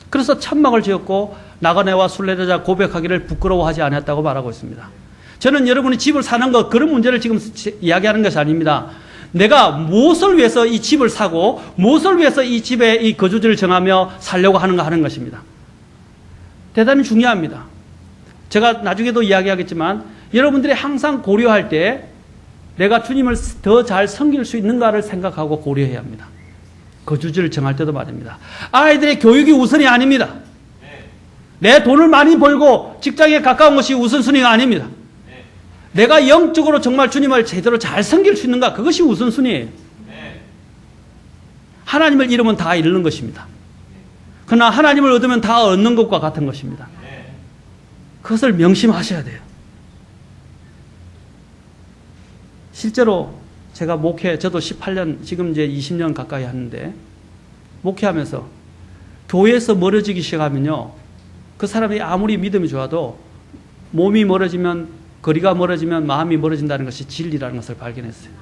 그래서 천막을 지었고 나그네와 순례자 고백하기를 부끄러워하지 않았다고 말하고 있습니다. 저는 여러분이 집을 사는 것 그런 문제를 지금 이야기하는 것이 아닙니다. 내가 무엇을 위해서 이 집을 사고 무엇을 위해서 이 집에 이 거주지를 정하며 살려고 하는가 하는 것입니다. 대단히 중요합니다. 제가 나중에도 이야기하겠지만 여러분들이 항상 고려할 때 내가 주님을 더 잘 섬길 수 있는가를 생각하고 고려해야 합니다. 거주지를 정할 때도 말입니다. 아이들의 교육이 우선이 아닙니다. 내 돈을 많이 벌고 직장에 가까운 것이 우선순위가 아닙니다. 내가 영적으로 정말 주님을 제대로 잘 섬길 수 있는가 그것이 우선순위예요. 하나님을 잃으면 다 잃는 것입니다. 그러나 하나님을 얻으면 다 얻는 것과 같은 것입니다. 그것을 명심하셔야 돼요. 실제로 제가 저도 18년, 지금 이제 20년 가까이 하는데, 목회하면서 교회에서 멀어지기 시작하면요, 그 사람이 아무리 믿음이 좋아도 몸이 멀어지면, 거리가 멀어지면 마음이 멀어진다는 것이 진리라는 것을 발견했어요.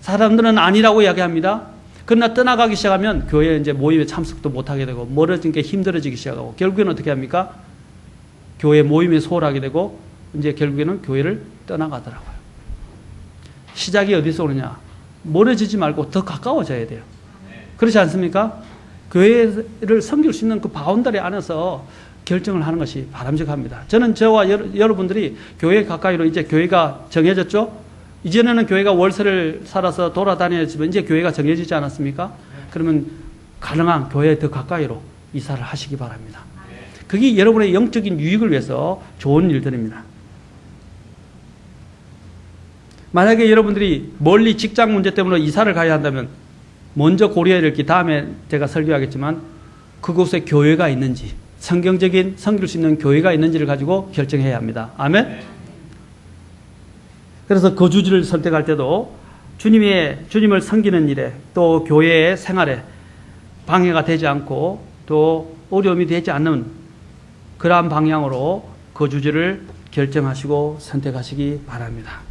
사람들은 아니라고 이야기합니다. 그러나 떠나가기 시작하면 교회에 이제 모임에 참석도 못하게 되고, 멀어진 게 힘들어지기 시작하고, 결국에는 어떻게 합니까? 교회 모임에 소홀하게 되고, 이제 결국에는 교회를 떠나가더라고요. 시작이 어디서 오느냐? 멀어지지 말고 더 가까워져야 돼요. 그렇지 않습니까? 교회를 섬길 수 있는 그 바운더리 안에서 결정을 하는 것이 바람직합니다. 저는 저와 여러분들이 교회 가까이로 이제 교회가 정해졌죠? 이전에는 교회가 월세를 살아서 돌아다녔지만 이제 교회가 정해지지 않았습니까? 그러면 가능한 교회에 더 가까이로 이사를 하시기 바랍니다. 그게 여러분의 영적인 유익을 위해서 좋은 일들입니다. 만약에 여러분들이 멀리 직장 문제 때문에 이사를 가야 한다면 먼저 고려해야 될 게, 다음에 제가 설교하겠지만 그곳에 교회가 있는지, 성경적인 섬길 수 있는 교회가 있는지를 가지고 결정해야 합니다. 아멘? 그래서 거주지를 선택할 때도 주님을 섬기는 일에 또 교회의 생활에 방해가 되지 않고 또 어려움이 되지 않는 그러한 방향으로 거주지를 결정하시고 선택하시기 바랍니다.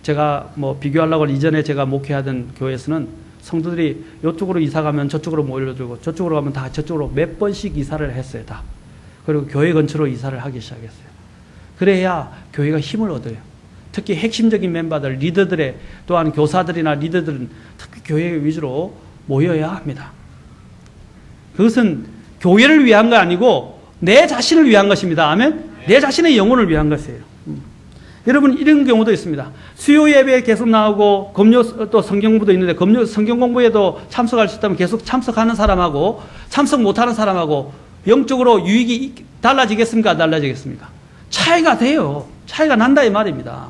제가 비교하려고 이전에 제가 목회하던 교회에서는 성도들이 이쪽으로 이사 가면 저쪽으로 몰려들고 저쪽으로 가면 다 저쪽으로 몇 번씩 이사를 했어요. 다. 그리고 교회 근처로 이사를 하기 시작했어요. 그래야 교회가 힘을 얻어요. 특히 핵심적인 멤버들, 리더들의, 또한 교사들이나 리더들은 특히 교회 위주로 모여야 합니다. 그것은 교회를 위한 거 아니고 내 자신을 위한 것입니다. 아멘? 내 자신의 영혼을 위한 것이에요. 여러분, 이런 경우도 있습니다. 수요 예배에 계속 나오고 금요 또 성경 공부도 있는데 금요 성경 공부에도 참석할 수 있다면 계속 참석하는 사람하고 참석 못하는 사람하고 영적으로 유익이 달라지겠습니까? 안 달라지겠습니까? 차이가 돼요. 차이가 난다 이 말입니다.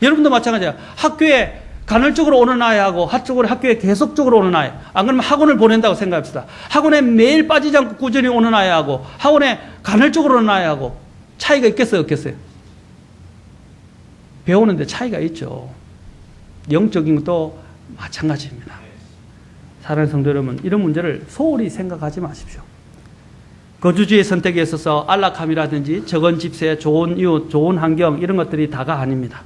여러분도 마찬가지예요. 학교에 간헐적으로 오는 아이하고 학교에 계속적으로 오는 아이, 안 그러면 학원을 보낸다고 생각합시다. 학원에 매일 빠지지 않고 꾸준히 오는 아이하고 학원에 간헐적으로 오는 아이하고 차이가 있겠어요? 없겠어요? 배우는데 차이가 있죠. 영적인 것도 마찬가지입니다. 사랑하는 성도 여러분, 이런 문제를 소홀히 생각하지 마십시오. 거주지의 선택에 있어서 안락함이라든지 적은 집세, 좋은 이웃, 좋은 환경, 이런 것들이 다가 아닙니다.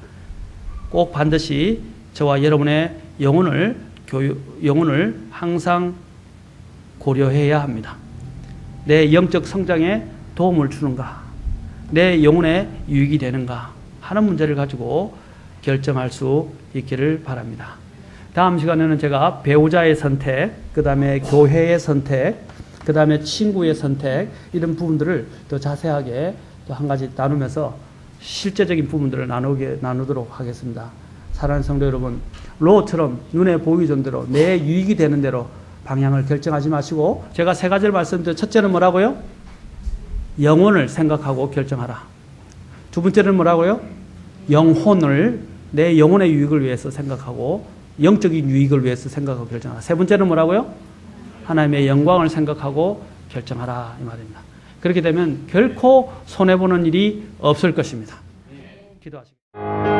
꼭 반드시 저와 여러분의 영혼을 항상 고려해야 합니다. 내 영적 성장에 도움을 주는가, 내 영혼에 유익이 되는가 하는 문제를 가지고 결정할 수 있기를 바랍니다. 다음 시간에는 제가 배우자의 선택, 그 다음에 교회의 선택, 그 다음에 친구의 선택, 이런 부분들을 더 자세하게 또 한 가지 나누면서 실제적인 부분들을 나누도록 하겠습니다. 사랑하는 성도 여러분, 롯처럼 눈에 보이기 전대로 내 유익이 되는 대로 방향을 결정하지 마시고, 제가 세 가지를 말씀드렸죠. 첫째는 뭐라고요? 영혼을 생각하고 결정하라. 두 번째는 뭐라고요? 영혼을, 내 영혼의 유익을 위해서 생각하고 영적인 유익을 위해서 생각하고 결정하라. 세 번째는 뭐라고요? 하나님의 영광을 생각하고 결정하라 이 말입니다. 그렇게 되면 결코 손해보는 일이 없을 것입니다. 기도하십시오.